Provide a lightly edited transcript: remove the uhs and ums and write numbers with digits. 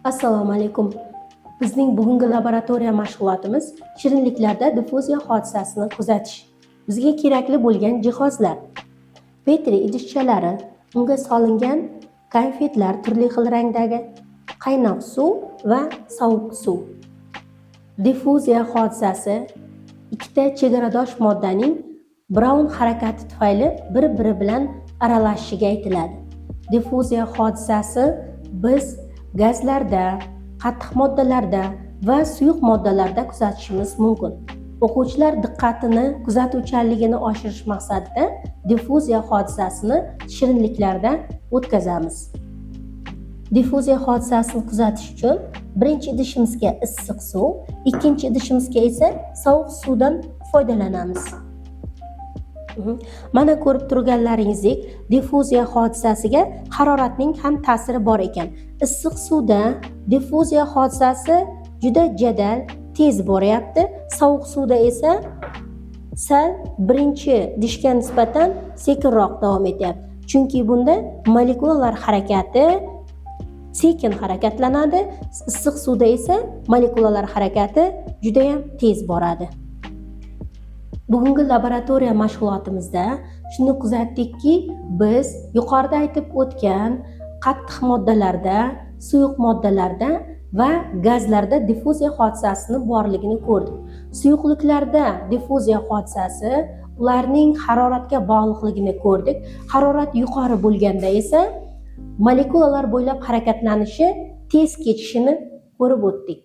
Assalomu alaykum. Bizning bugungi laboratoriya mashg'ulotimiz shirinliklarda diffuziya hodisasini kuzatish. Bizga kerakli bo'lgan jihozlar: Petri idishchalari, unga solingan konfetlar turli xil rangdagi, qaynoq suv va sovuq suv. Diffuziya hodisasi ikkita chegaradosh moddaning Brown harakati tufayli bir-biri bilan aralashishiga aytiladi. Diffuziya hodisasi biz gazlarda, qattiq moddalarda va suyuq moddalarda kuzatishimiz mumkin. O'quvchilar diqqatini, kuzatuvchanligini oshirish maqsadida diffuziya hodisasini shirinliklarda o'tkazamiz. Diffuziya hodisasini kuzatish uchun birinchi idishimizga issiq suv, ikkinchi idishimizga esa sovuq suvdan foydalanamiz. Mana ko'rib turganlaringizdek, diffuziya hodisasiga haroratning ham ta'siri bor ekan. Issiq suvda diffuziya hodisasi juda jadal, tez boryapti. Sovuq suvda esa sal birinchi idishga nisbatan sekinroq davom etyapti. Chunki bunda molekulalar harakati sekin harakatlanadi, issiq suvda esa molekulalar harakati juda ham tez boradi. Bugungi laboratoriya mashg'ulotimizda shuni kuzatdikki, biz yuqorida aytib o'tgan qattiq moddalarda, suyuq moddalarda va gazlarda diffuziya hodisasini borligini ko'rdik. Suyuqliklarda diffuziya hodisasi ularning haroratga bog'liqligini ko'rdik. Harorat yuqori bo'lganda esa molekulalar bo'ylab harakatlanishi tez kechishini ko'rib o'tdik.